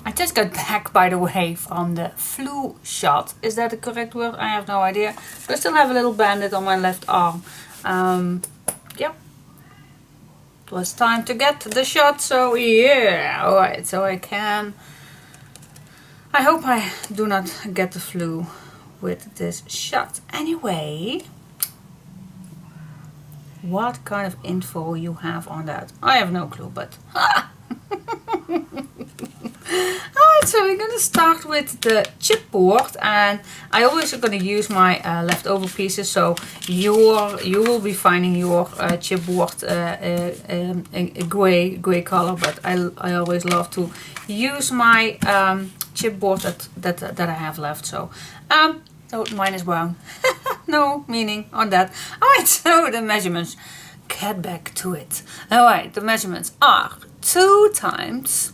I just got back, by the way, from the flu shot. Is that the correct word? I have no idea. But I still have a little bandage on my left arm. Yep. It was time to get the shot, so yeah. Alright, so I hope I do not get the flu with this shot. Anyway, what kind of info you have on that? I have no clue, but alright, so we're gonna start with the chipboard, and I always are gonna use my leftover pieces. So you will be finding your chipboard in gray color, but I always love to use my chipboard that I have left. So oh, mine is brown. No meaning on that. Alright, so the measurements. Get back to it. Alright, the measurements are 2 times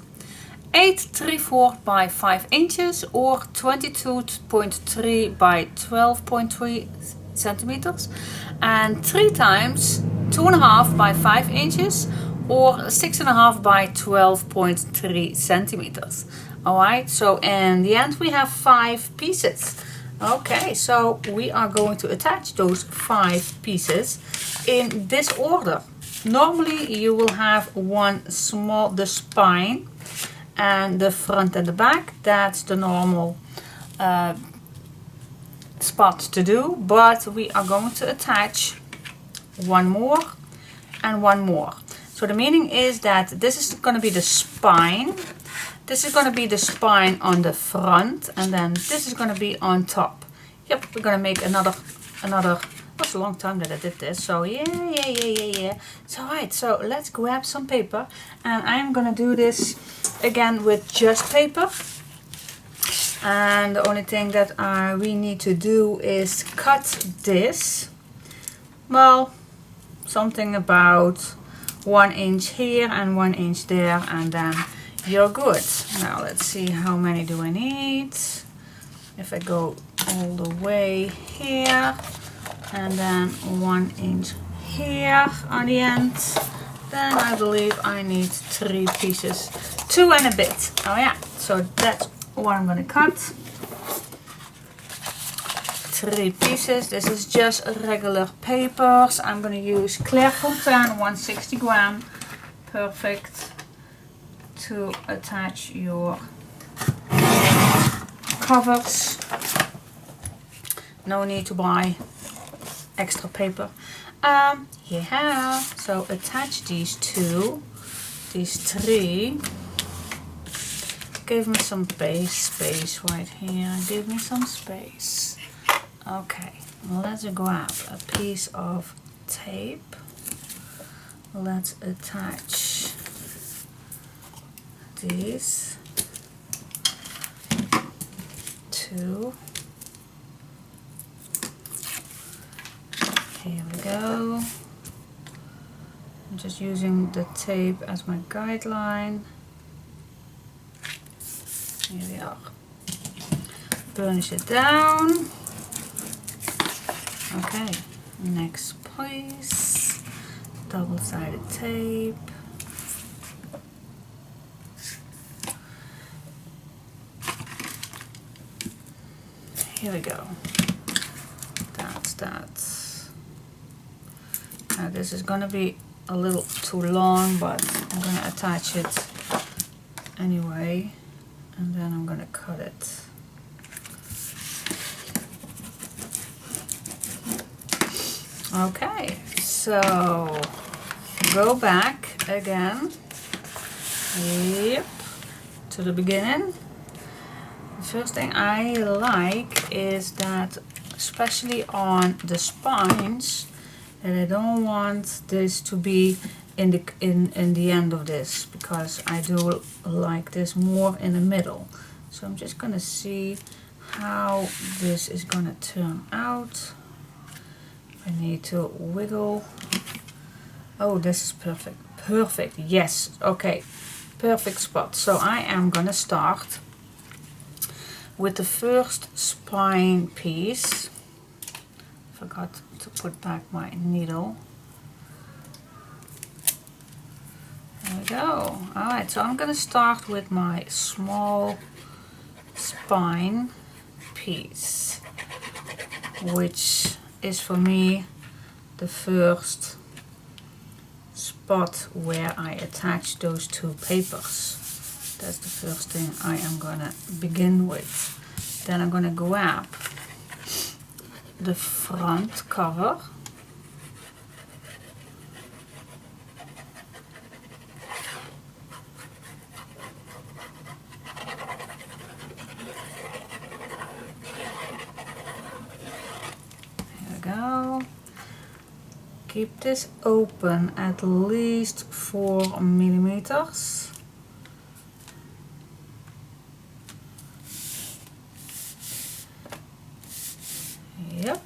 8 3/4 by 5 inches or 22.3 by 12.3 centimeters, and 3 times 2.5 by 5 inches or 6.5 by 12.3 centimeters. Alright, so in the end we have 5 pieces. Okay, so we are going to attach those 5 pieces in this order. Normally you will have the spine and the front and the back. That's the normal spot to do, but we are going to attach one more and one more. So the meaning is that this is going to be the spine. This is going to be the spine on the front, and then this is going to be on top. Yep, we're going to make another. It was a long time that I did this, so yeah. So alright, so let's grab some paper, and I'm going to do this again with just paper. And the only thing that we need to do is cut this. Well, something about 1 inch here and 1 inch there, and then you're good. Now let's see, how many do I need? If I go all the way here and then 1 inch here on the end, then I believe I need 3 pieces, 2 and a bit. Oh yeah, so that's what I'm gonna cut. 3 pieces. This is just regular papers. I'm gonna use Clairefontaine 160 gram. Perfect to attach your covers. No need to buy extra paper. Yeah, so attach these 3. Give me some space right here. Give me some space. Okay, let's grab a piece of tape. Let's attach these 2. Here we go. I'm just using the tape as my guideline. Here we are. Burnish it down. Okay, next piece. Double-sided tape. Here we go. That's that. Now this is gonna be a little too long, but I'm gonna attach it anyway, and then I'm gonna cut it. Okay, so go back again. Yep, to the beginning. The first thing I like is that, especially on the spines, that I don't want this to be in the end of this, because I do like this more in the middle. So I'm just gonna see how this is gonna turn out. I need to wiggle. Oh, this is perfect. Perfect. Yes. Okay. Perfect spot. So I am gonna start with the first spine piece. Forgot to put back my needle. There we go. Alright, so I'm gonna start with my small spine piece, which is for me the first spot where I attach those two papers. That's the first thing I am gonna begin with. Then I'm gonna grab the front cover. There we go. Keep this open at least 4 millimeters. Yep.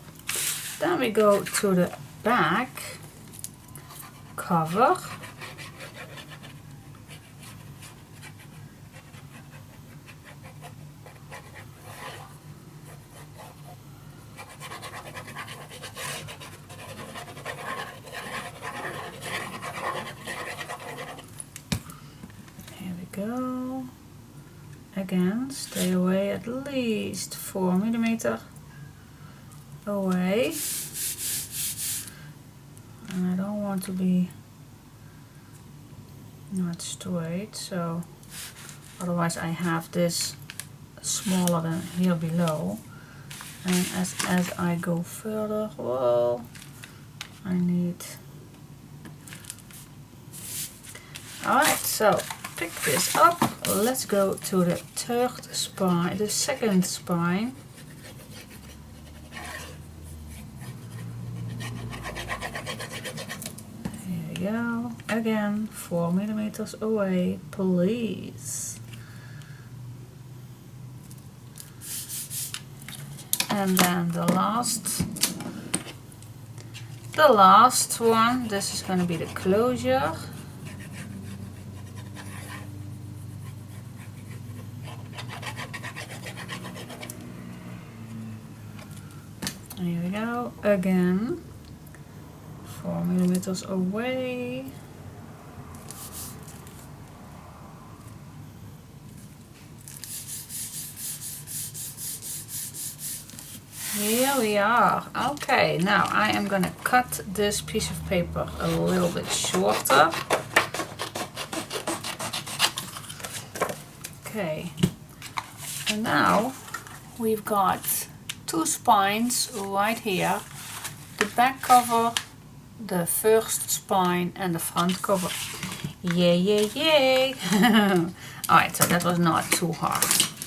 Then we go to the back cover. Here we go. Again, stay away at least 4 millimeters away. And I don't want to be not straight, so otherwise I have this smaller than here below, and as I go further, whoa, I need. Alright, so pick this up. Let's go to the third spine, the second spine. Here we go. Again, 4 millimeters away, please. And then the last one, this is going to be the closure. Here we go, again, 4 millimeters away. Here we are. Okay, now I am gonna cut this piece of paper a little bit shorter. Okay, and now we've got two spines right here, the back cover, the first spine, and the front cover. Yay, yay, yay! Alright, so that was not too hard.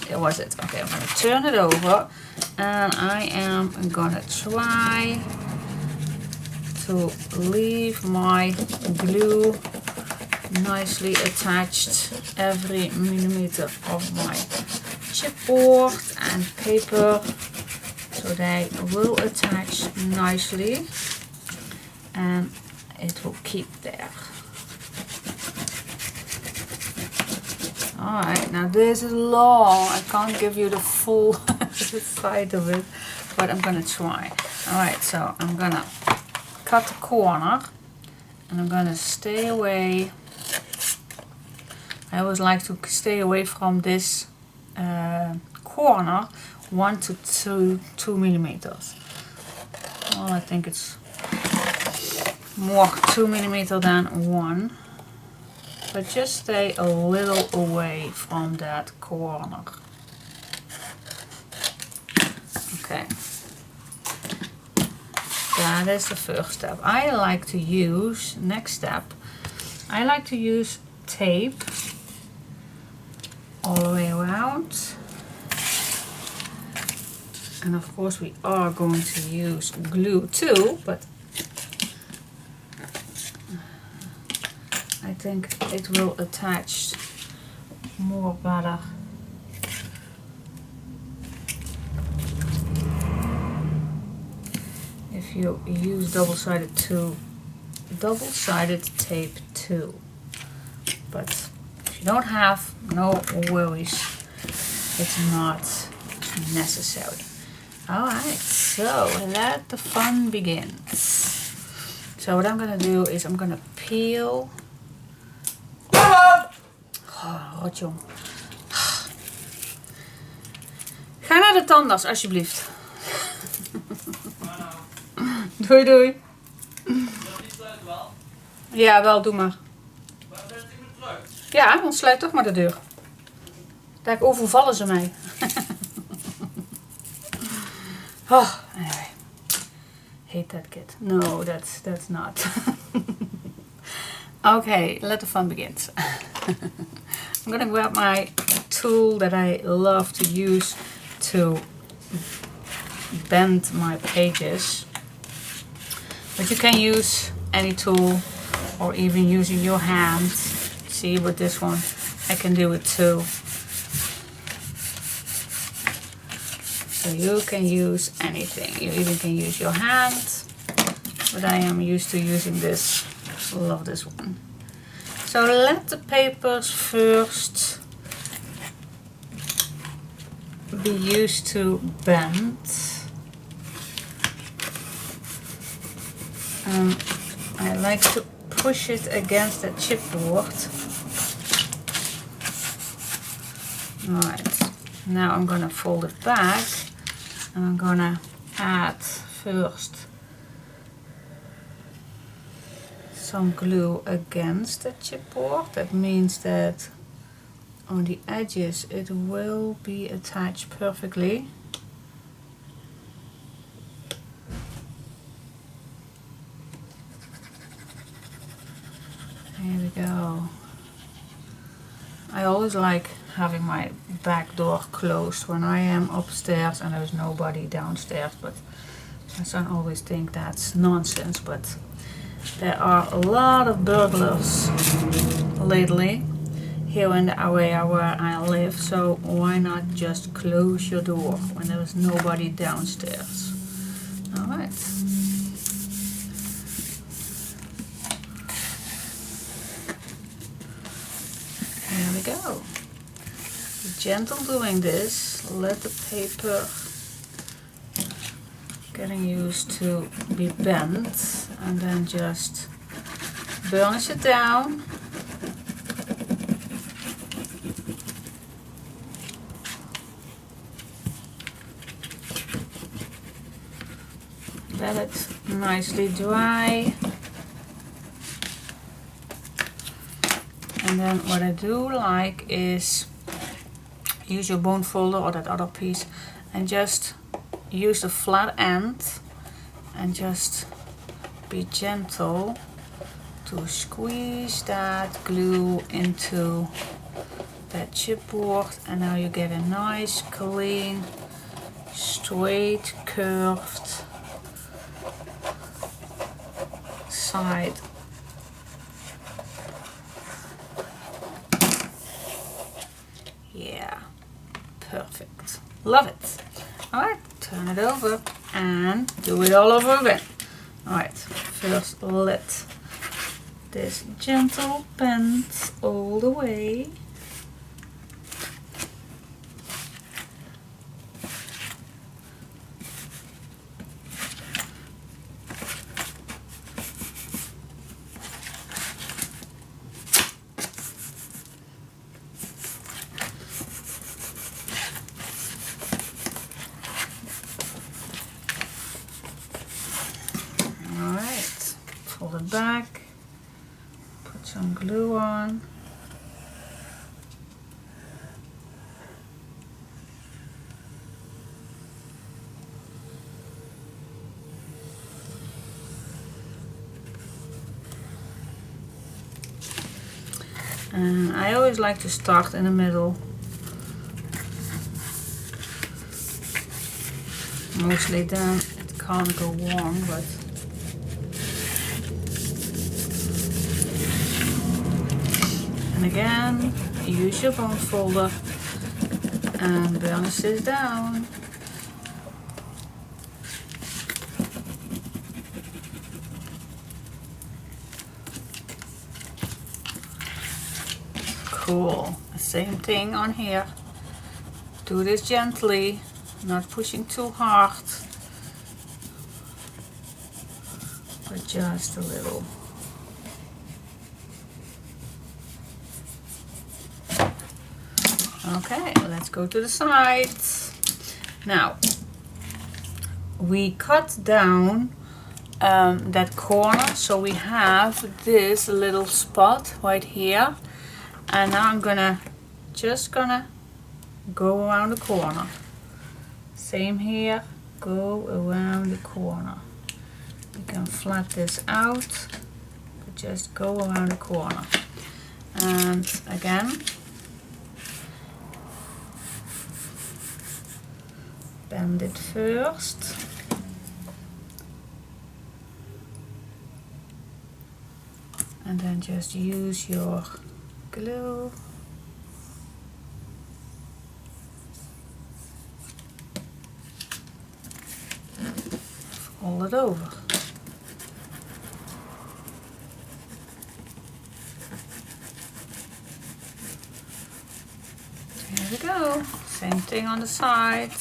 It was it. Okay, I'm gonna turn it over, and I am gonna try to leave my glue nicely attached every millimeter of my chipboard and paper, so they will attach nicely and it will keep there. Alright, now this is long. I can't give you the full side of it, but I'm gonna try. Alright, so I'm gonna cut the corner and I'm gonna stay away. I always like to stay away from this corner 1 to 2 millimeters. Well, I think it's more 2 millimeters than 1, but just stay a little away from that corner. Okay, that is the first step. I like to use, next step, I like to use tape all the way around. And of course we are going to use glue too, but I think it will attach more better. If you use double-sided tape too. But if you don't have, no worries, it's not necessary. Alright, so let the fun begin. So what I'm gonna do is I'm gonna peel Rotjong. Ga naar de tandarts alsjeblieft. Doei doei. Ja, wel, doe maar. Ja, dan sluit toch maar de deur. Daar overvallen ze mij. Oh, anyway. Hate that kid. No, that's not. Okay, let the fun begin. I'm gonna grab my tool that I love to use to bend my pages. But you can use any tool or even using your hand. See, with this one I can do it too. So you can use anything. You even can use your hand. But I am used to using this. Love this one. So let the papers first be used to bend. I like to push it against the chipboard. Alright, now I'm gonna fold it back and I'm gonna add first some glue against the chipboard. That means that on the edges it will be attached perfectly. Here we go. I always like having my back door closed when I am upstairs and there's nobody downstairs, but my son always thinks that's nonsense, but there are a lot of burglars lately here in the area where I live, so why not just close your door when there is nobody downstairs? Alright. There we go. Be gentle doing this. Let the paper getting used to be bent, and then just burnish it down. Let it nicely dry. And then what I do like is use your bone folder or that other piece and just use the flat end and just be gentle to squeeze that glue into that chipboard, and now you get a nice clean straight curved side. Yeah, perfect. Love it. Alright, turn it over and do it all over again. Alright, first let this gentle bend all the way. Fold it back, put some glue on. And I always like to start in the middle. Mostly then it can't go wrong, but and again, use your bone folder and burnish this down. Cool. Same thing on here. Do this gently, not pushing too hard, but just a little. Okay, let's go to the side. Now, we cut down that corner, so we have this little spot right here. And now I'm just gonna go around the corner. Same here, go around the corner. You can flat this out, but just go around the corner. And again, bend it first. And then just use your glue. Fold it over. There we go. Same thing on the side.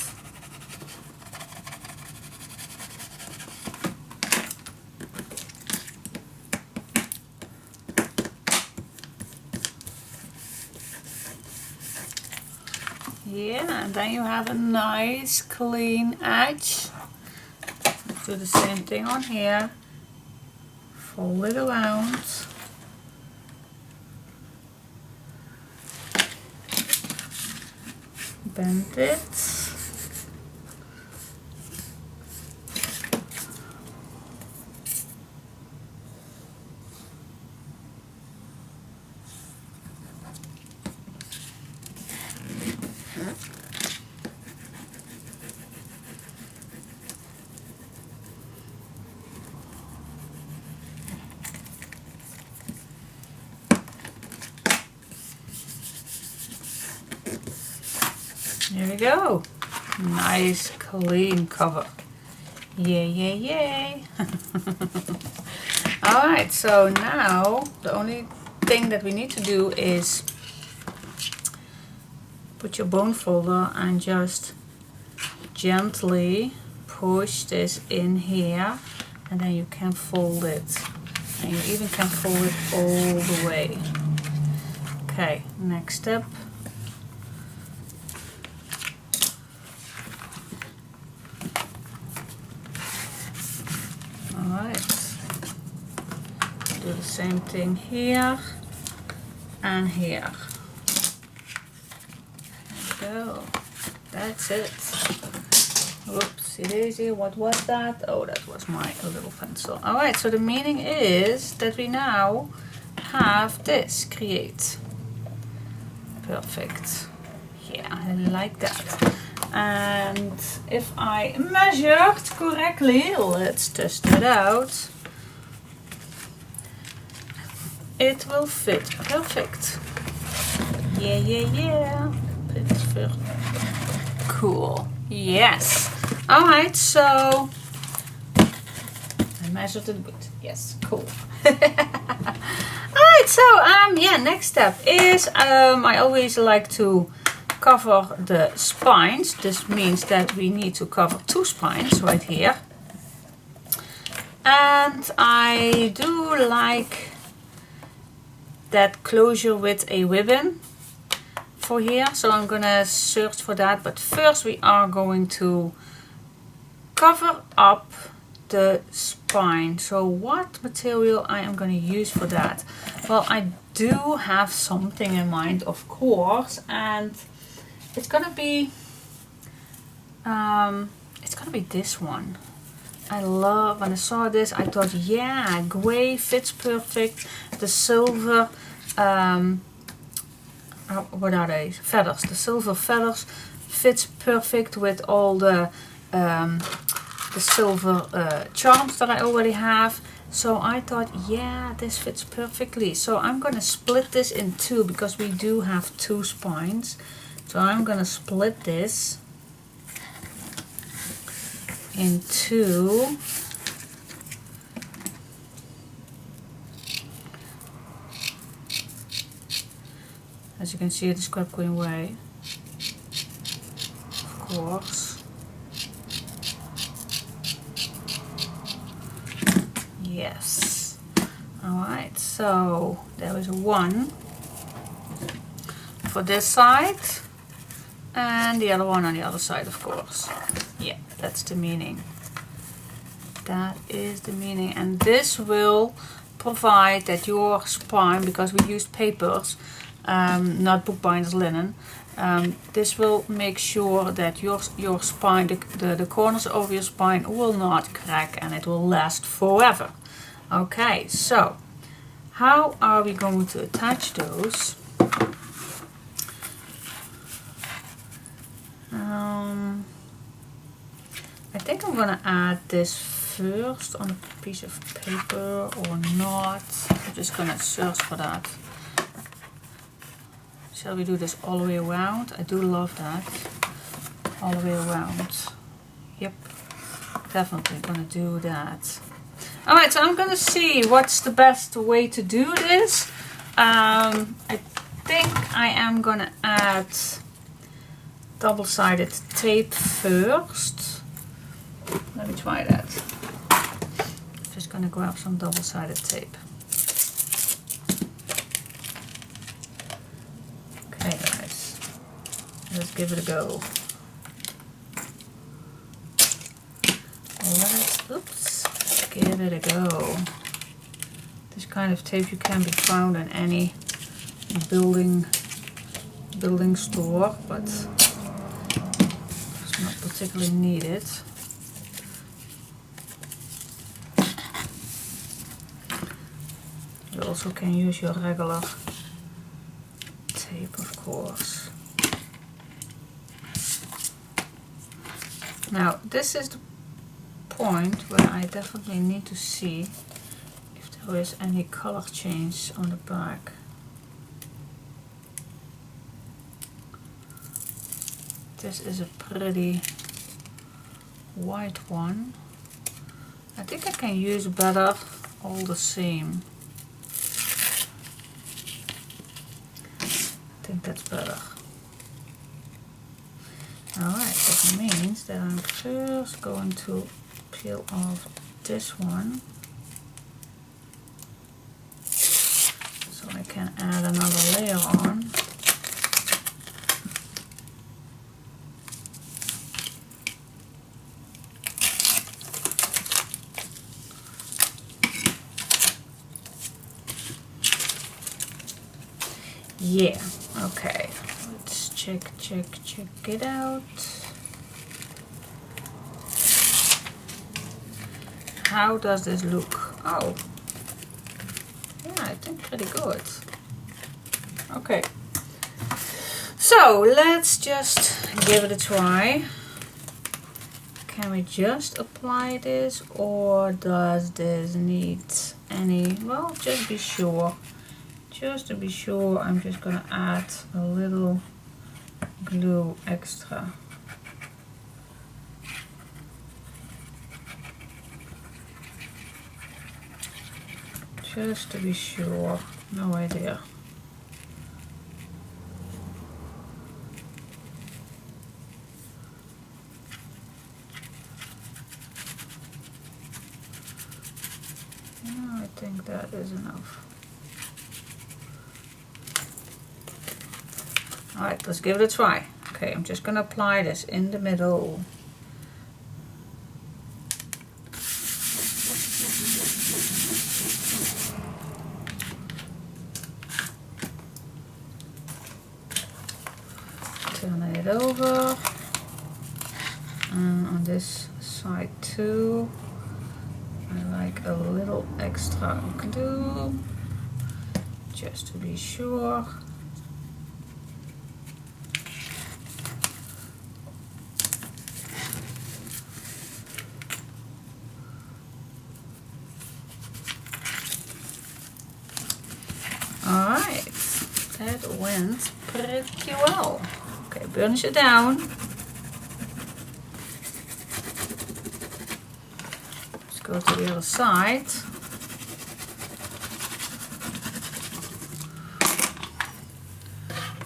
Yeah, and then you have a nice clean edge. Do the same thing on here. Fold it around. Bend it. There we go. Nice clean cover. Yay, yay, yay. Alright, so now the only thing that we need to do is put your bone folder and just gently push this in here, and then you can fold it. And you even can fold it all the way. Okay, next step. Do the same thing here and here. There we go. That's it. Oopsie daisy, what was that? Oh, that was my little pencil. Alright, so the meaning is that we now have this create. Perfect. Yeah, I like that. And if I measured correctly, let's test it out. It will fit perfect. Yeah, yeah, yeah. Perfect. Cool. Yes. Alright, so I measured it good. Yes, cool. Alright, so yeah, next step is I always like to cover the spines. This means that we need to cover 2 spines right here. And I do like that closure with a ribbon for here, so I'm gonna search for that, but first we are going to cover up the spine. So what material I am going to use for that? Well, I do have something in mind, of course, and it's gonna be this one. I love, when I saw this, I thought, yeah, gray fits perfect. The silver, what are they? Feathers. The silver feathers fits perfect with all the silver charms that I already have. So I thought, yeah, this fits perfectly. So I'm going to split this in 2 because we do have 2 spines. So I'm going to split this in 2. As you can see, the scrap going away, of course. Yes. Alright, so there is 1 for this side. and the other one on the other side, of course. Yeah, that's the meaning. That is the meaning, and this will provide that your spine, because we used papers, not bookbinders linen, this will make sure that your spine, the corners of your spine will not crack, and it will last forever. Okay, so how are we going to attach those? I think I'm gonna add this first on a piece of paper or not. I'm just gonna search for that. Shall we do this all the way around? I do love that. All the way around. Yep, definitely gonna do that. Alright, so I'm gonna see what's the best way to do this. I think I am gonna add double-sided tape first. Let me try that. Just gonna grab some double-sided tape. Okay guys, let's give it a go. Let's give it a go. This kind of tape you can be found in any building store, but it's not particularly needed. You also can use your regular tape, of course. Now this is the point where I definitely need to see if there is any color change on the back. This is a pretty white one. I think I can use better all the same. I think that's better. Alright, that means that I'm first going to peel off this one, so I can add another layer on. Yeah, okay, let's check it out. How does this look? Oh, yeah, I think pretty good. Okay, so let's just give it a try. Can we just apply this, or does this need any? Well, just be sure. Just to be sure, I'm just gonna add a little glue extra. Just to be sure, no idea. No, I think that is enough. Alright, let's give it a try. Okay, I'm just gonna apply this in the middle. Turn it over. And on this side too, I like a little extra glue, just to be sure. Alright, that went pretty well. Okay, burnish it down. Let's go to the other side.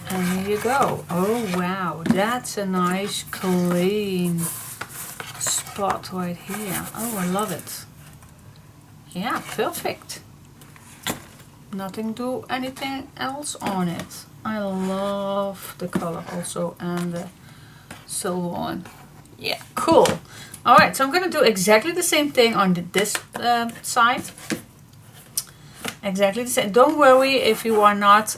And here you go. Oh wow, that's a nice clean spot right here. Oh, I love it. Yeah, perfect. Nothing do anything else on it. I love the color also, and the silver one. Yeah, cool. All right, so I'm gonna do exactly the same thing on this side. Exactly the same. Don't worry if you are not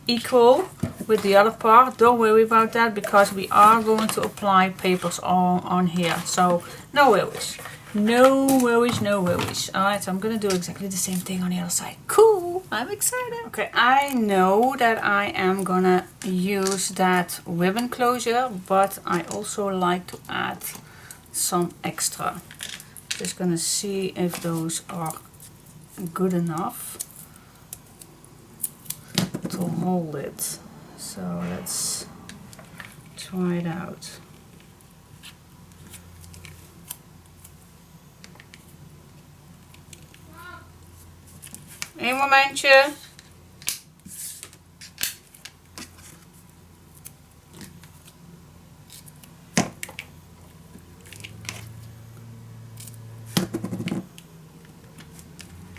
equal with the other part. Don't worry about that because we are going to apply papers on here. So no worries. No worries, no worries. Alright, so I'm gonna do exactly the same thing on the other side. Cool! I'm excited. Okay, I know that I am gonna use that ribbon closure, but I also like to add some extra. Just gonna see if those are good enough to hold it. So let's try it out. Een momentje.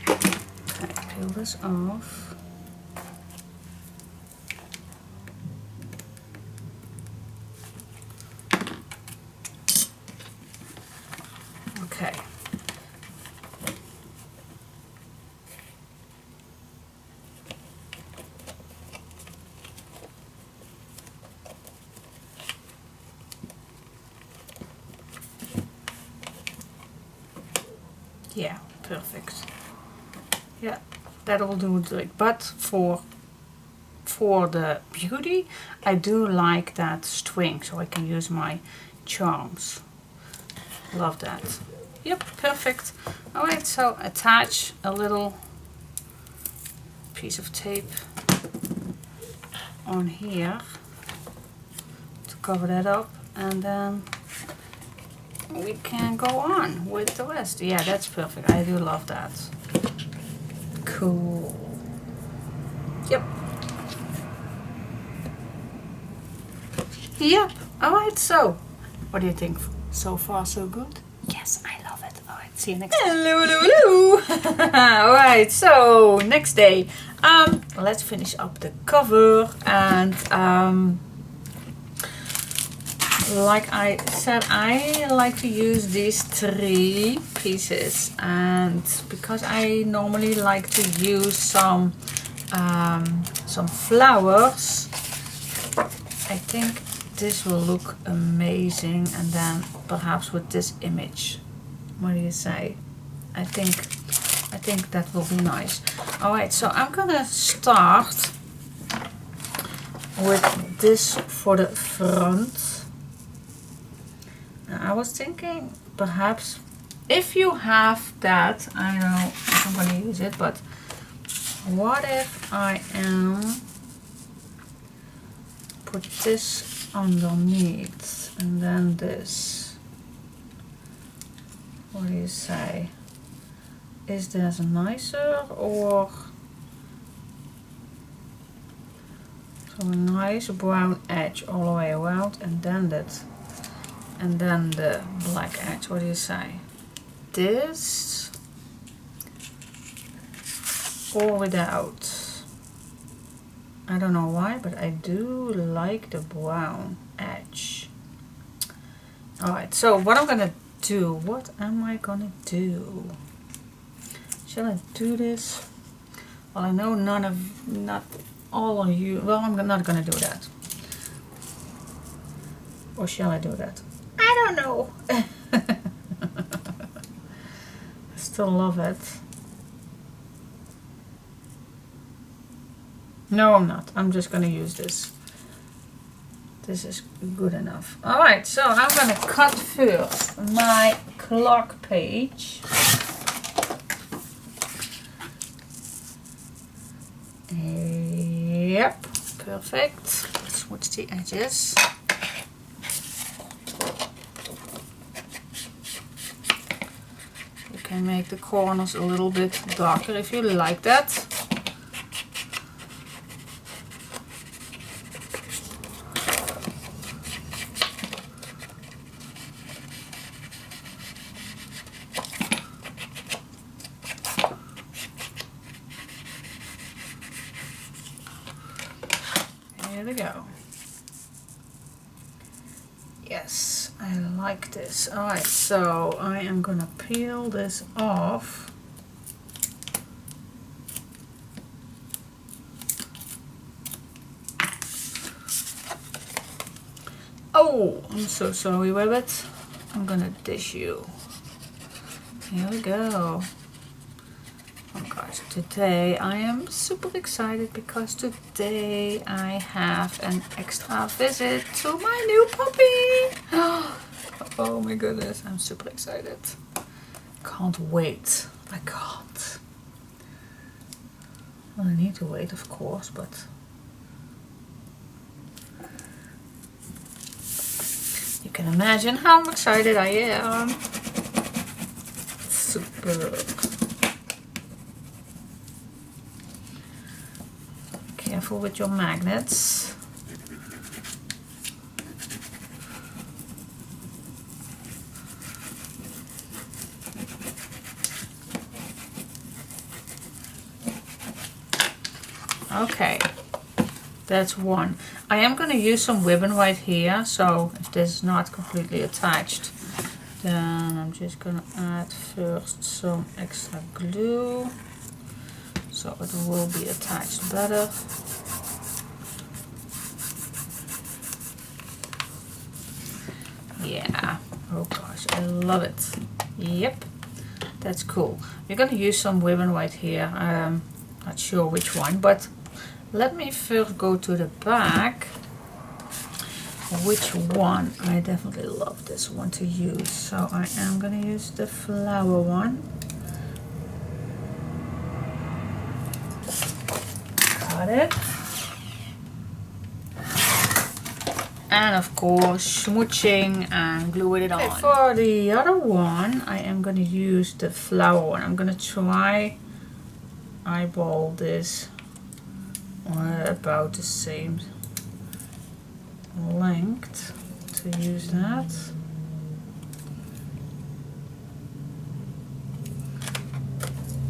Okay, peel this off. Okay. Yeah, perfect. Yeah, that'll do it. But for the beauty, I do like that string, so I can use my charms. Love that. Yep, perfect. Alright, so attach a little piece of tape on here to cover that up, and then we can go on with the rest. Yeah, that's perfect. I do love that. Cool. Yep. Yep. Alright, so what do you think? So far so good? Yes, I love it. Alright, see you next time. Hello, hello, hello. Alright, so next day. Let's finish up the cover, and like I said, I like to use these 3 pieces, and because I normally like to use some flowers, I think this will look amazing, and then perhaps with this image. What do you say? I think that will be nice. Alright, so I'm gonna start with this for the front. Now, I was thinking perhaps if you have that, I don't know if I'm gonna use it, but what if I put this underneath and then this? What do you say? Is this nicer, or so a nice brown edge all the way around, and then that, and then the black edge? What do you say? This or without? I don't know why, but I do like the brown edge. Alright, so what I'm gonna do, what am I gonna do? Shall I do this? Well, I know not all of you, well, I'm not gonna do that. Or shall I do that? I don't know. I still love it. No, I'm not. I'm just gonna use this. This is good enough. Alright, so I'm gonna cut first my clock page. Yep, perfect. Switch the edges. You can make the corners a little bit darker if you like that. Here we go. Yes, I like this. Alright, so I am gonna peel this off. Oh, I'm so sorry, Rabbit. I'm gonna dish you. Here we go. Oh gosh, today I am super excited because today I have an extra visit to my new puppy. Oh my goodness, I'm super excited. Can't wait. I can't. Well, I need to wait, of course, but you can imagine how excited I am. Super. Careful with your magnets. Okay, that's one. I am going to use some ribbon right here, so if this is not completely attached, then I'm just going to add first some extra glue so it will be attached better. Yeah, oh gosh, I love it. Yep, that's cool. We're going to use some ribbon right here. Not sure which one, but let me first go to the back. Which one? I definitely love this one to use, so I am going to use the flower one. Got it. And of course, smooching and gluing it on. Okay, for the other one, I am going to use the flower one. I'm going to try eyeball this about the same length to use that.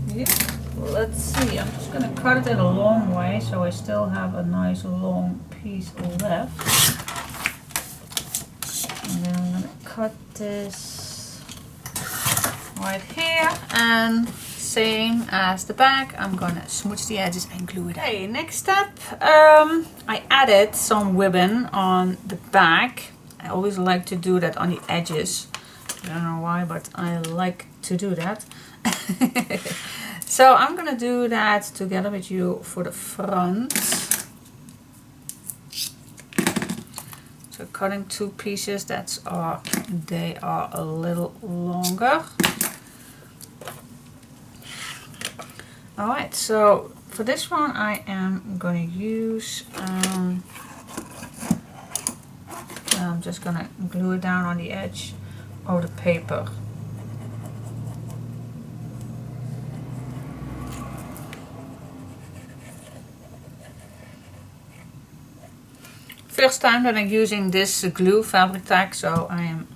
Yeah, let's see. I'm just going to cut it in a long way so I still have a nice long piece left. And then I'm going to cut this right here, and same as the back, I'm going to smooch the edges and glue it. Okay, next step, I added some ribbon on the back. I always like to do that on the edges. I don't know why, but I like to do that. So I'm going to do that together with you for the front. So cutting two pieces they are a little longer. Alright, so for this one I am going to use, I'm just going to glue it down on the edge of the paper. First time that I'm using this glue fabric tag, so I am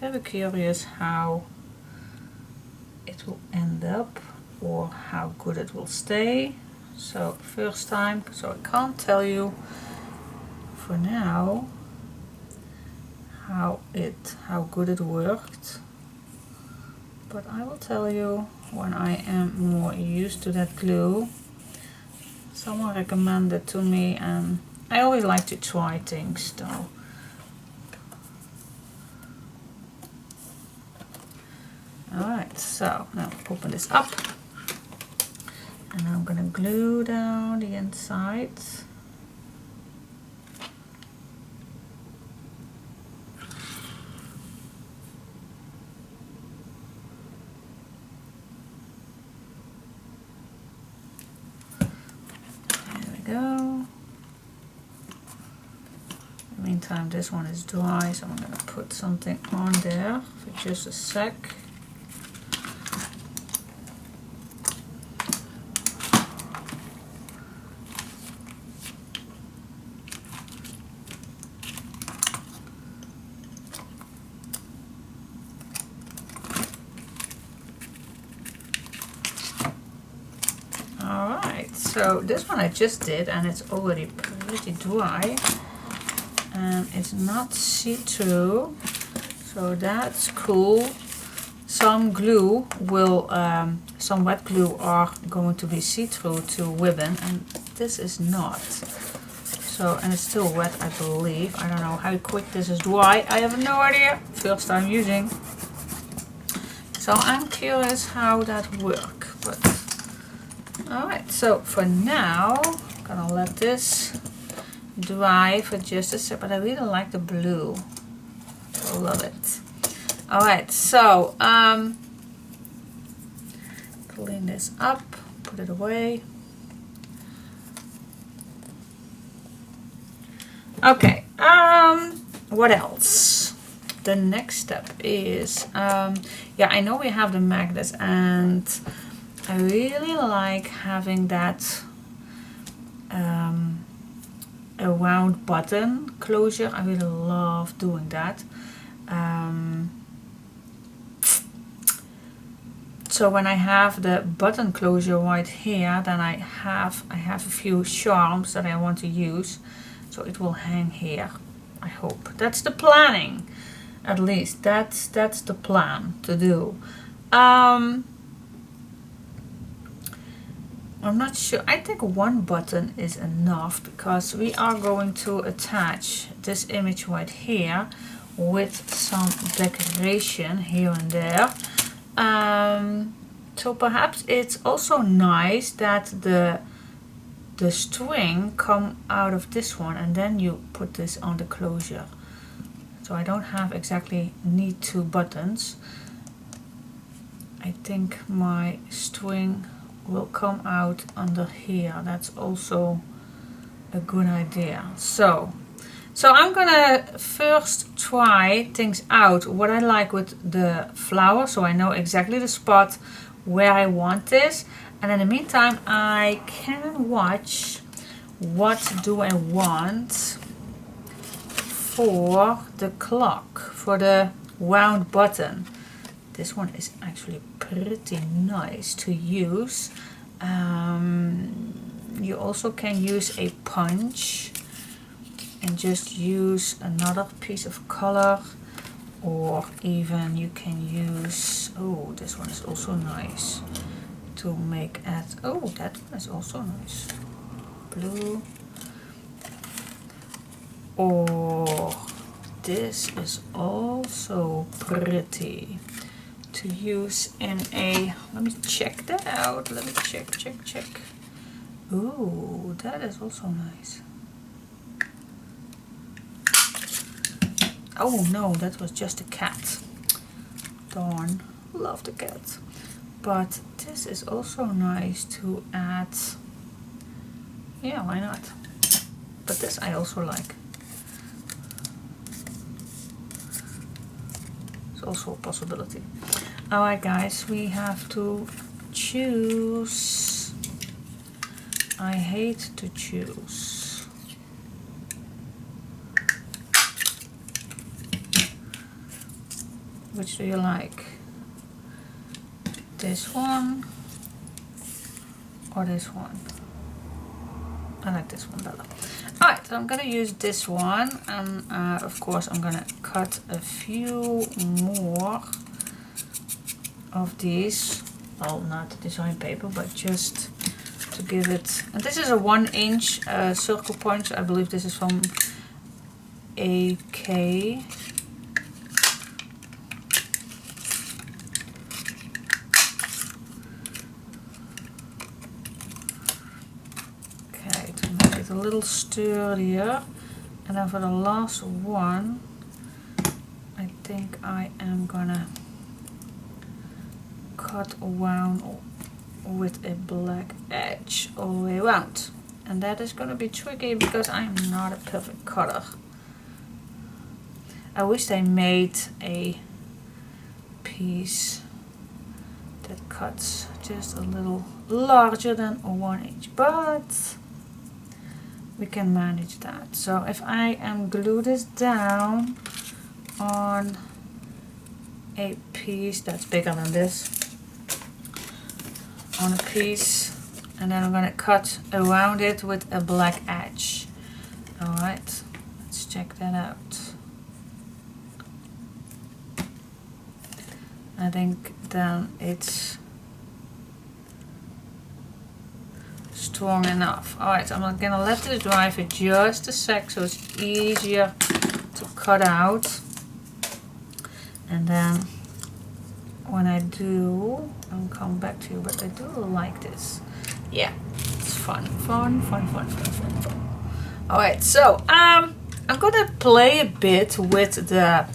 very curious how it will end up or how good it will stay. So first time, so I can't tell you for now how good it worked, but I will tell you when I am more used to that glue. Someone recommended it to me and I always like to try things though. Alright, so now open this up and I'm going to glue down the inside. There we go. In the meantime, this one is dry, so I'm going to put something on there for just a sec. Alright, so this one I just did and it's already pretty dry. and it's not see-through, so that's cool. Some glue will, some wet glue are going to be see-through to ribbon, and this is not. So, and it's still wet, I believe. I don't know how quick this is dry. I have no idea. First time using. So I'm curious how that works. But alright, so for now, I'm gonna let this dry for just a sec. But I really like the blue. I love it. Alright, so clean this up, put it away. Okay, what else? The next step is, yeah, I know we have the magnets, and I really like having that a round button closure. I really love doing that. So when I have the button closure right here, then I have a few charms that I want to use. So it will hang here, I hope. That's the planning, at least. That's the plan to do. I'm not sure. I think one button is enough, because we are going to attach this image right here with some decoration here and there. So perhaps it's also nice that the string come out of this one, and then you put this on the closure. So I don't have exactly need 2 buttons. I think my string will come out under here. That's also a good idea. So I'm gonna first try things out, what I like with the flower, so I know exactly the spot where I want this. And in the meantime, I can watch what do I want for the clock, for the round button. This one is actually pretty nice to use. You also can use a punch and just use another piece of color, or even you can use, oh, this one is also nice to make at, oh, that one is also nice, blue, or this is also pretty to use in a, let me check that out, let me check. Ooh, that is also nice. Oh no, that was just a cat. Darn, love the cat. But this is also nice to add. Yeah, why not? But this I also like. It's also a possibility. Alright guys, we have to choose. I hate to choose. Which do you like? This one or this one? I like this one better. Alright, so I'm gonna use this one, and of course I'm gonna cut a few more of these. Well, not design paper, but just to give it. And this is a 1-inch circle punch. I believe this is from AK. A little sturdier, and then for the last one I think I am gonna cut around with a black edge all the way around, and that is gonna be tricky because I'm not a perfect cutter. I wish they made a piece that cuts just a little larger than 1 inch, but we can manage that. So if I am glue this down on a piece that's bigger than this, on a piece, and then I'm gonna cut around it with a black edge. Alright, let's check that out. I think then it's strong enough. Alright, I'm gonna let this dry for just a sec so it's easier to cut out. And then when I do, I'll come back to you, but I do like this. Yeah, it's fun. Alright, so I'm gonna play a bit with the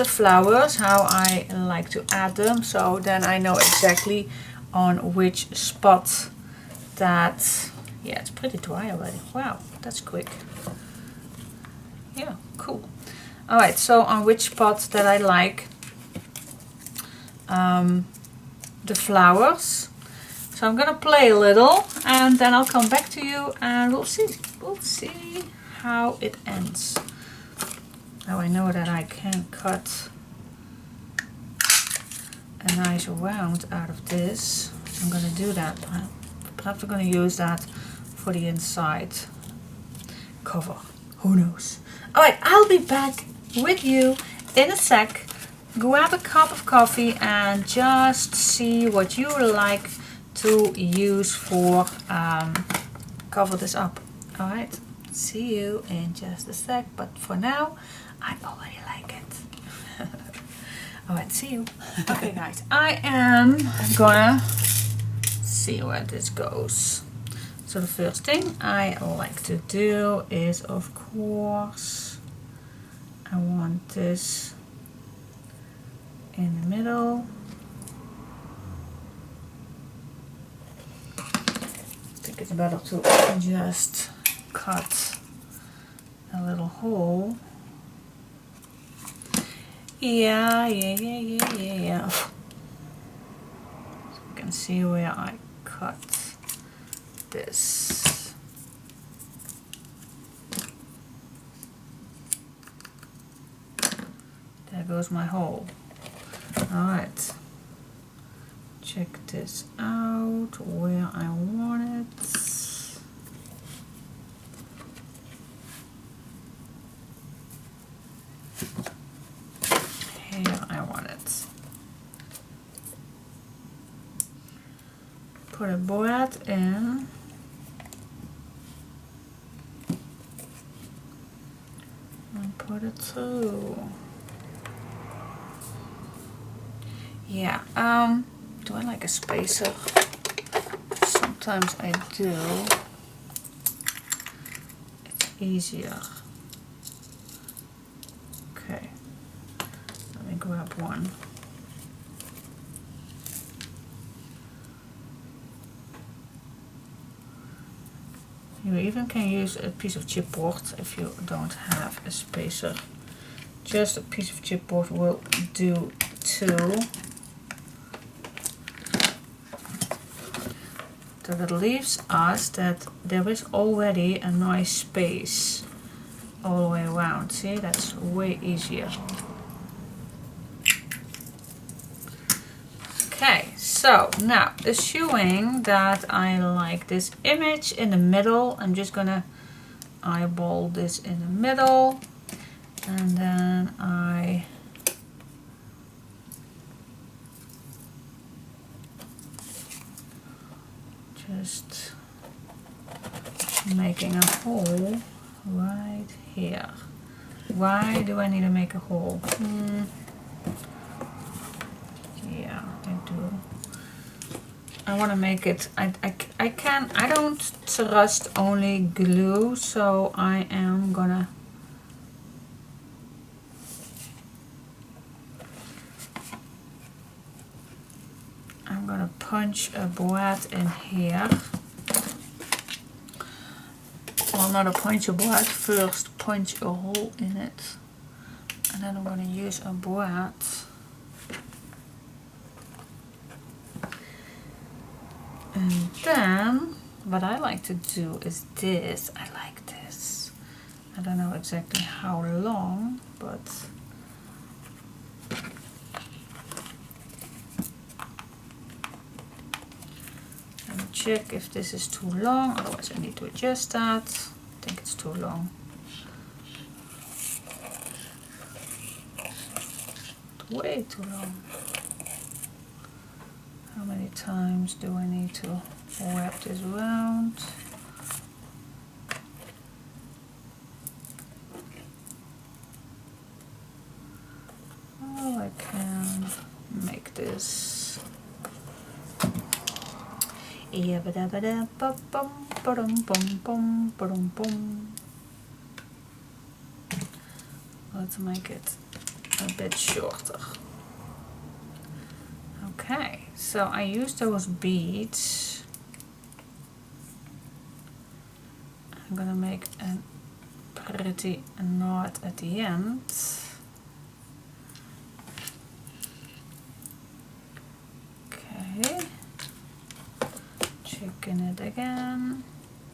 flowers, how I like to add them, so then I know exactly on which spot that, yeah, it's pretty dry already. Wow, that's quick. Yeah, cool. Alright, so on which spot that I like the flowers. So I'm gonna play a little and then I'll come back to you and we'll see how it ends. Now I know that I can cut a nice round out of this. I'm gonna do that. Perhaps I'm gonna use that for the inside cover. Who knows? Alright, I'll be back with you in a sec. Grab a cup of coffee and just see what you like to use for cover this up. Alright, see you in just a sec, but for now I already like it. Alright, see you. Okay guys, I am gonna see where this goes. So the first thing I like to do is, of course, I want this in the middle. I think it's better to just cut a little hole. Yeah. So you can see where I cut this. There goes my hole. Alright, check this out where I want it. Here I want it. Put a board in. And put it through. Yeah, do I like a spacer? Sometimes I do. It's easier. Okay, let me grab one. You even can use a piece of chipboard if you don't have a spacer. Just a piece of chipboard will do too. So that leaves us that there is already a nice space all the way around. See, that's way easier. Okay, so now assuming that I like this image in the middle, I'm just gonna eyeball this in the middle, and then I just making a hole right here. Why do I need to make a hole? Yeah, I do. I want to make it, I don't trust only glue, so I am gonna punch a board in here. Well, not a punch a board, first punch a hole in it. And then I'm going to use a board. And then, what I like to do is this. I like this. I don't know exactly how long, but check if this is too long, otherwise I need to adjust that. think it's too long. Way too long. How many times do I need to wrap this around? Oh, I can make this. Let's make it a bit shorter. Okay, so I use those beads. I'm gonna make a pretty knot at the end. Okay, checking it again.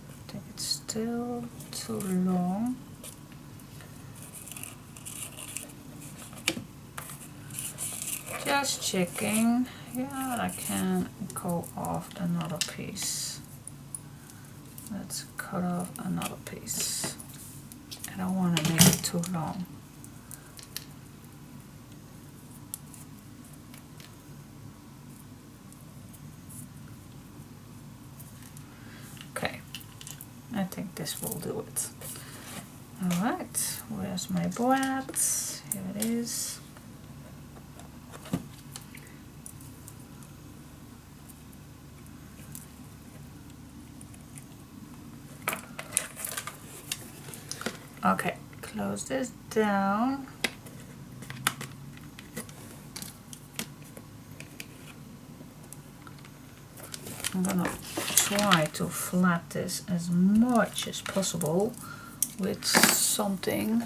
I think it's still too long. Just checking. Yeah, I can go off another piece. Let's cut off another piece. I don't want to make it too long. Okay, I think this will do it. Alright, where's my board? Here it is. Okay, close this down. I'm gonna try to flat this as much as possible with something.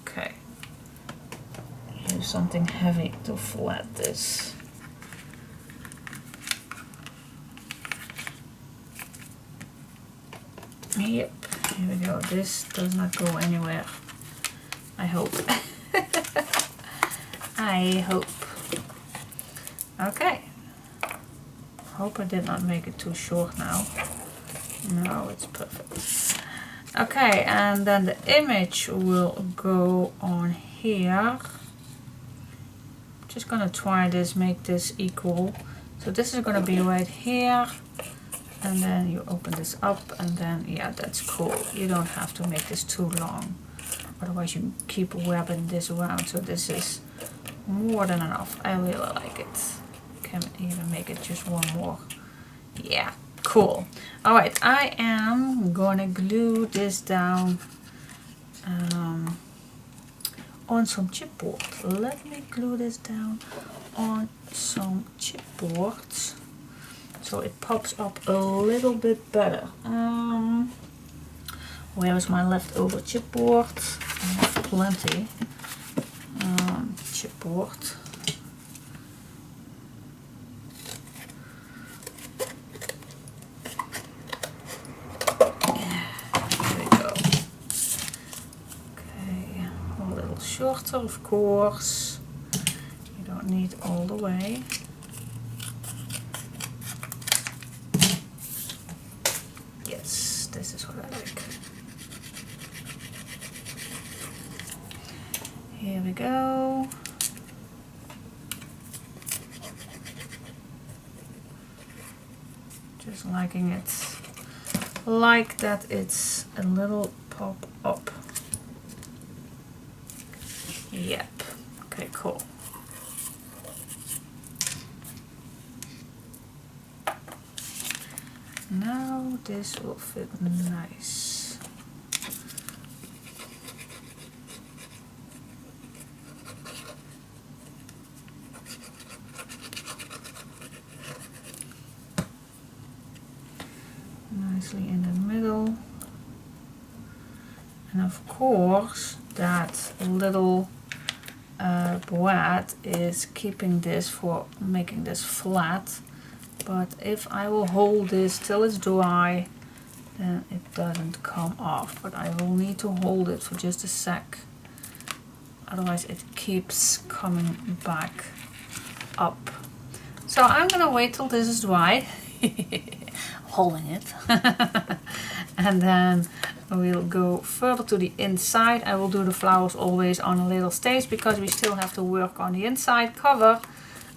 Okay, use something heavy to flat this. Yep, here we go. This does not go anywhere. I hope. I hope. Okay. Hope I did not make it too short now. No, it's perfect. Okay, and then the image will go on here. Just gonna try this, make this equal. So this is gonna be right here. And then you open this up, and then, yeah, that's cool. You don't have to make this too long. Otherwise you keep wrapping this around. So this is more than enough. I really like it. Can even make it just one more. Yeah, cool. Alright, I am gonna glue this down on some chipboard. Let me glue this down on some chipboard so it pops up a little bit better. Where is my leftover chipboard? I have plenty. Chipboard. There we go. Okay, a little shorter, of course. You don't need all the way. Yes, this is what I like. Here we go. Just liking it like that, it's a little pop up. Yep. Okay, cool. Now this will fit nice. Nicely in the middle. And of course that little board is keeping this for making this flat. But if I will hold this till it's dry, then it doesn't come off. But I will need to hold it for just a sec. Otherwise it keeps coming back up. So I'm gonna wait till this is dry. Holding it. And then we'll go further to the inside. I will do the flowers always on a little stage because we still have to work on the inside cover,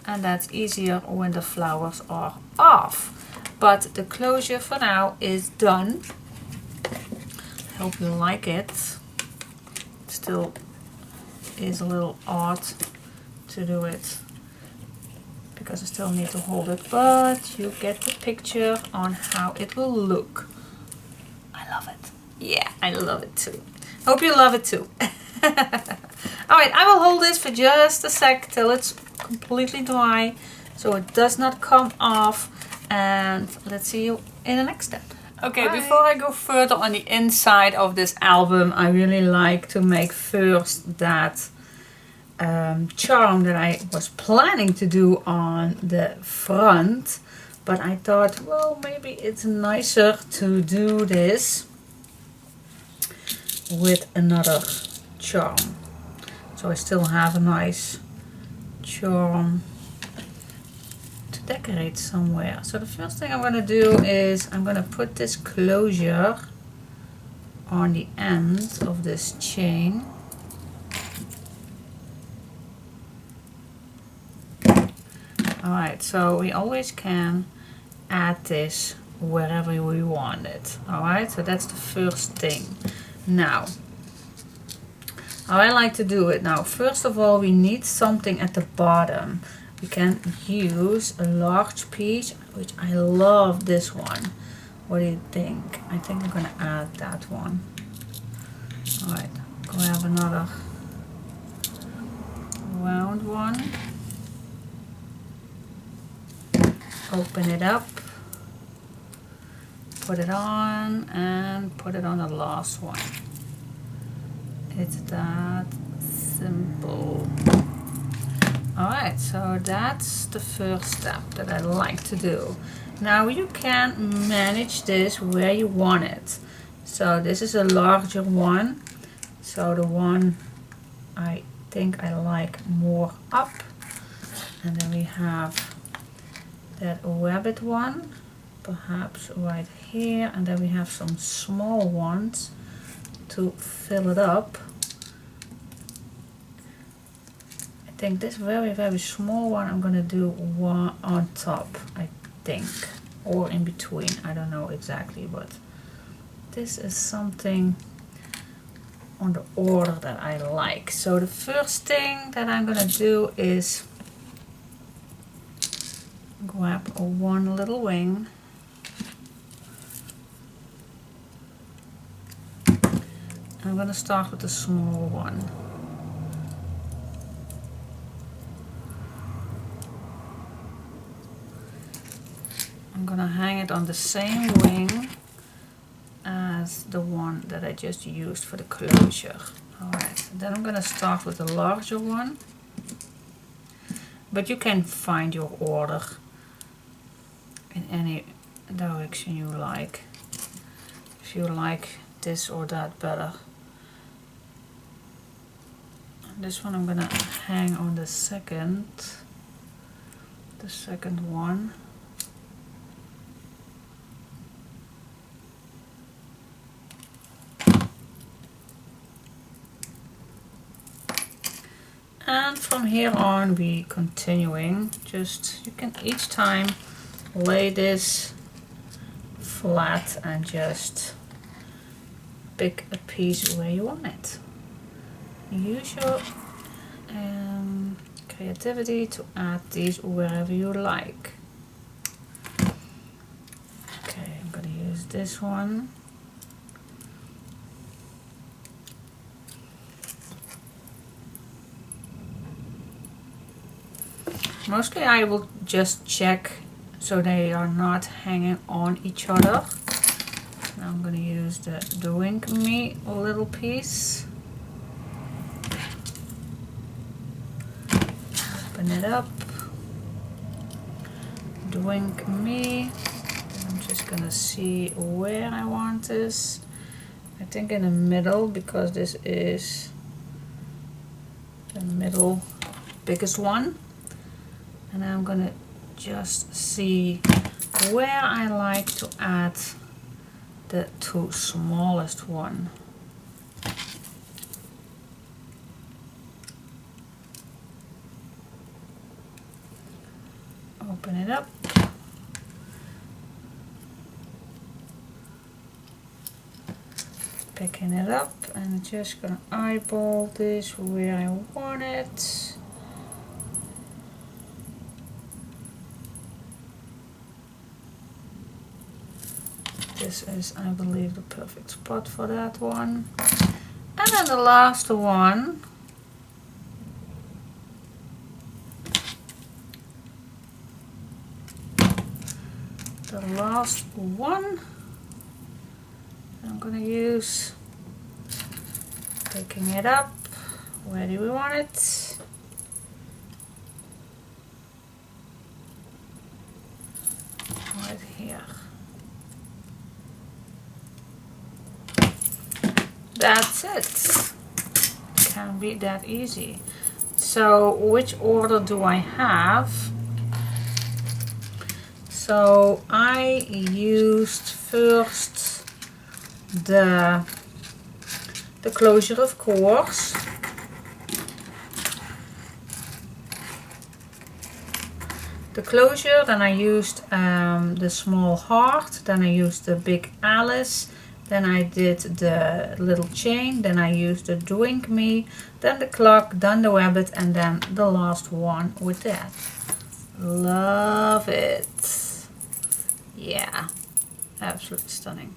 and that's easier when the flowers are off. But the closure for now is done. I hope you like it. It still is a little odd to do it because I still need to hold it, but you get the picture on how it will look. I love it. Yeah, I love it too. Hope you love it too. Alright, I will hold this for just a sec till it's completely dry so it does not come off, and let's see you in the next step. Okay, bye. Before I go further on the inside of this album, I really like to make first that charm that I was planning to do on the front, but I thought, well, maybe it's nicer to do this with another charm. So I still have a nice charm to decorate somewhere. So the first thing I'm going to do is I'm going to put this closure on the end of this chain. Alright, so we always can add this wherever we want it. Alright, so that's the first thing. Now, how I like to do it now, first of all, we need something at the bottom. We can use a large piece, which I love this one. What do you think? I think I'm going to add that one. Alright, grab another round one. Open it up, put it on, and put it on the last one. It's that simple. Alright, so that's the first step that I like to do. Now you can manage this where you want it. So this is a larger one. So the one I think I like more up. And then we have that rabbit one, perhaps right here, and then we have some small ones to fill it up. I think this very small one I'm gonna do one on top, I think, or in between, I don't know exactly, but this is something on the order that I like. So the first thing that I'm gonna do is grab one little wing, I'm going to start with the small one. I'm going to hang it on the same wing as the one that I just used for the closure. Alright, then I'm going to start with the larger one, but you can find your order in any direction you like, if you like this or that better. This one I'm gonna hang on the second one. And from here on we continuing, just you can each time lay this flat and just pick a piece where you want it. Use your creativity to add these wherever you like. Okay, I'm gonna use this one. Mostly I will just check so they are not hanging on each other. Now I'm going to use the wink me little piece. Open it up. The wink me. I'm just going to see where I want this. I think in the middle, because this is the middle biggest one. And I'm going to just see where I like to add the two smallest one. Open it up. Picking it up and just gonna eyeball this where I want it. This is, I believe, the perfect spot for that one. And then the last one. The last one I'm gonna use, picking it up. Where do we want it? Right here. That's it. Can be that easy. So which order do I have? So I used first the closure, of course. The closure, then I used the small heart, then I used the big Alice, then I did the little chain, then I used the Drink Me, then the clock, then the rabbit, and then the last one with that. Love it. Yeah, absolutely stunning.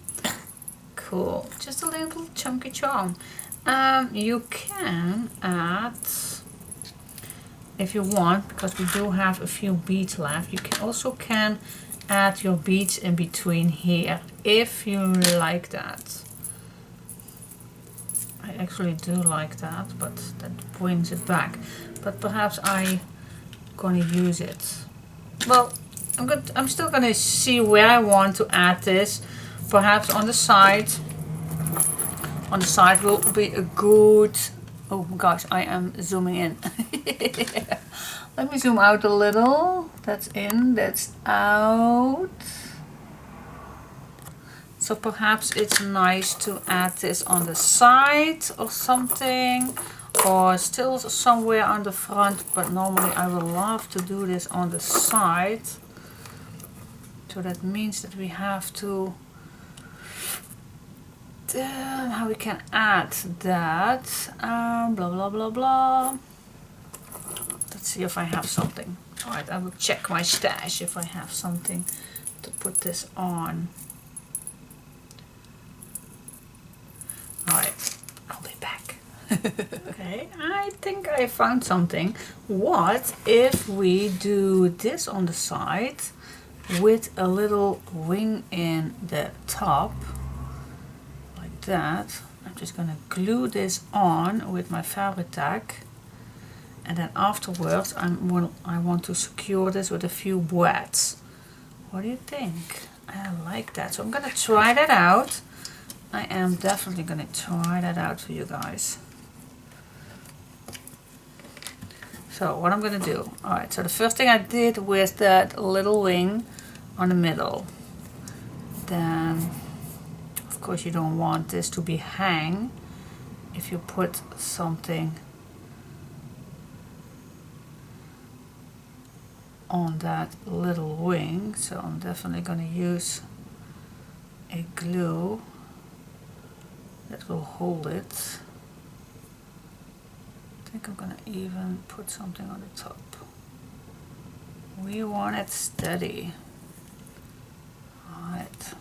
Cool. Just a little chunky charm. You can add, if you want, because we do have a few beads left, you can add your beads in between here if you like that. I actually do like that, but that brings it back. But perhaps I'm gonna use it. Well, I'm still gonna see where I want to add this. Perhaps on the side. On the side will be a good. Oh my gosh, I am zooming in. Let me zoom out a little. That's in, that's out. So perhaps it's nice to add this on the side or something, or still somewhere on the front, but normally I would love to do this on the side. So that means that we have to, how we can add that, blah blah blah blah. Let's see if I have something. Alright, I will check my stash if I have something to put this on. Alright, I'll be back. Okay, I think I found something. What if we do this on the side with a little wing in the top, like that. I'm just gonna glue this on with my fabric tack, and then afterwards I want to secure this with a few braids. What do you think? I like that, so I'm gonna try that out. I am definitely gonna try that out for you guys. So what I'm gonna do, alright, so the first thing I did with that little wing on the middle. Then, of course, you don't want this to be hang if you put something on that little wing. So I'm definitely gonna use a glue that will hold it. I think I'm gonna even put something on the top. We want it steady. Alright.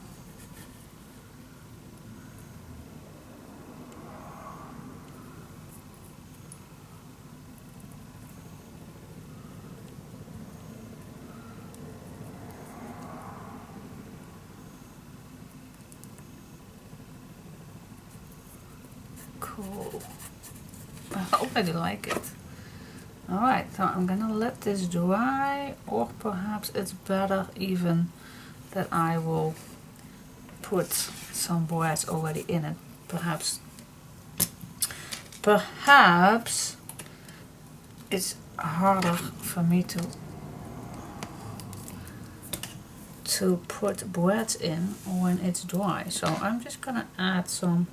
Cool. I already like it. Alright, so I'm gonna let this dry, or perhaps it's better even that I will put some braids already in it. Perhaps it's harder for me to to put bread in when it's dry. So I'm just gonna add some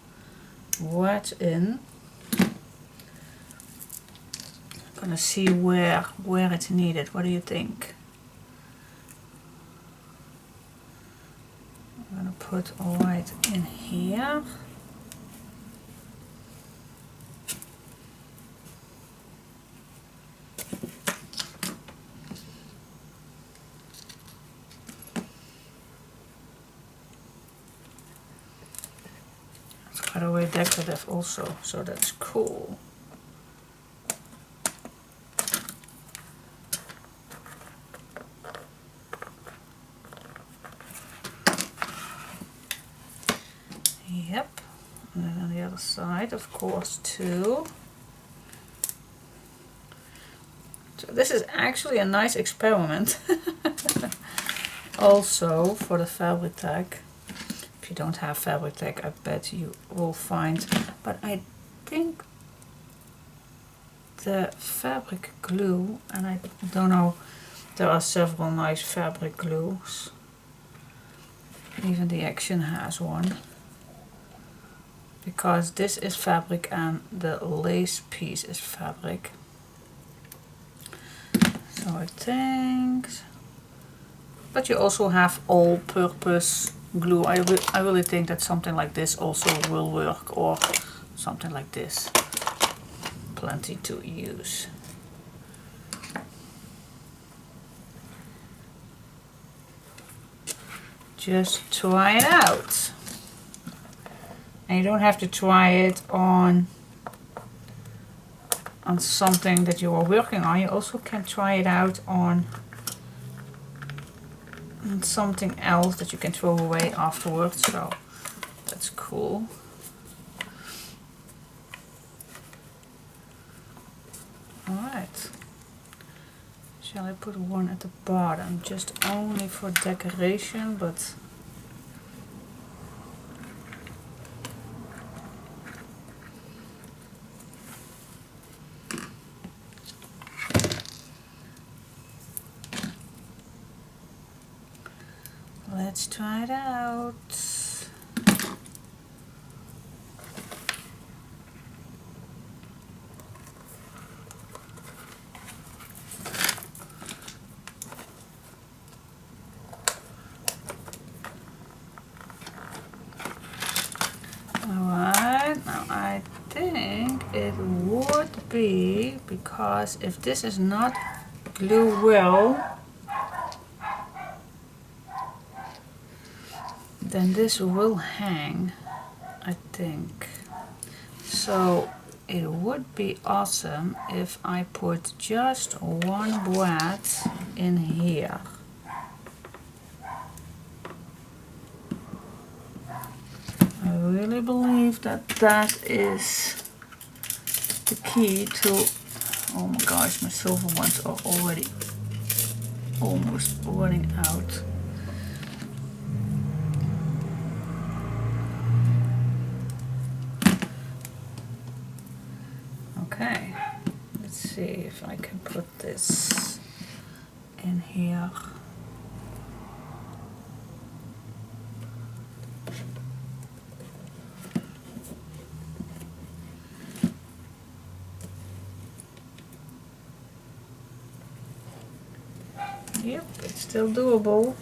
bread in. I'm gonna see where it's needed. What do you think? I'm gonna put right in here. By the way, decorative also, so that's cool. Yep, and then on the other side, of course, too. So this is actually a nice experiment. Also for the fabric tag. If you don't have fabric tag, I bet you will find, but I think the fabric glue, and I don't know, there are several nice fabric glues. Even the Action has one. Because this is fabric and the lace piece is fabric. So I think, but you also have all-purpose glue. I really think that something like this also will work, or something like this. Plenty to use. Just try it out. And you don't have to try it on something that you are working on. You also can try it out on something else that you can throw away afterwards, so that's cool. Alright, shall I put one at the bottom, just only for decoration, but let's try it out. Alright, now I think it would be, because if this is not glue well, then this will hang, I think. So it would be awesome if I put just one bread in here. I really believe that that is the key to, oh my gosh, my silver ones are already almost running out. Okay, let's see if I can put this in here. Yep, it's still doable.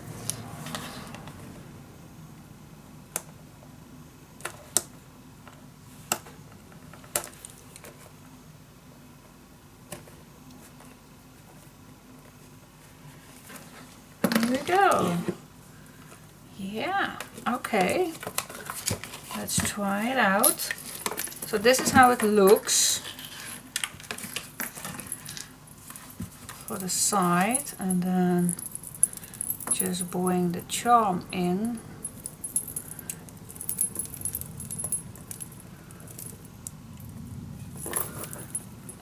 There we go. Yeah, okay. Let's try it out. So this is how it looks for the side, and then just bring the charm in.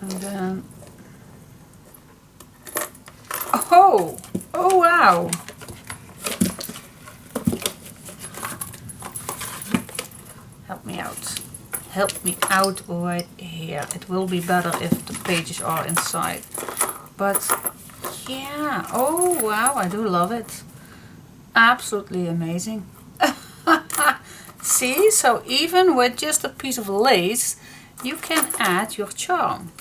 And then, oh wow! Help me out. Help me out right here. It will be better if the pages are inside. But yeah, oh wow, I do love it. Absolutely amazing. See, so even with just a piece of lace, you can add your charm.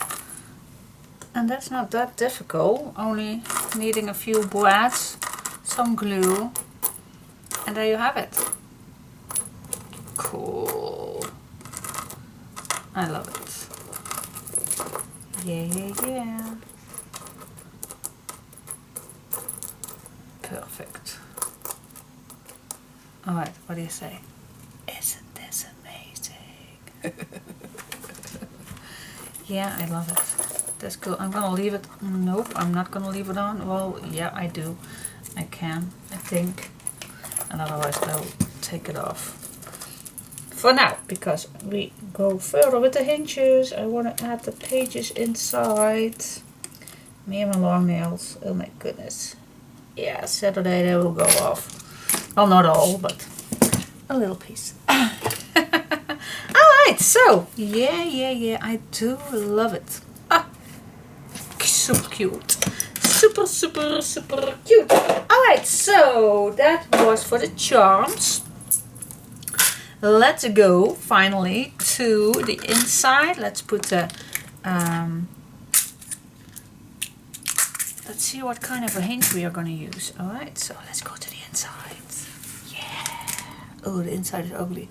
And that's not that difficult, only needing a few brads, some glue, and there you have it. Cool. I love it. Yeah, yeah, yeah. Perfect. Alright, what do you say? Isn't this amazing? Yeah, I love it. That's cool. I'm gonna leave it. Nope, I'm not gonna leave it on. Well, yeah, I do. I can, I think. And otherwise I'll take it off. For now, because we go further with the hinges, I want to add the pages inside. Me and my long nails. Oh my goodness. Yeah, Saturday they will go off. Well, not all, but a little piece. Alright, so, yeah, I do love it. Ah, super cute. Super cute. Alright, so that was for the charms. Let's go finally to the inside. Let's put the let's see what kind of a hinge we are going to use. Alright, so let's go to the inside. Yeah. Oh, the inside is ugly.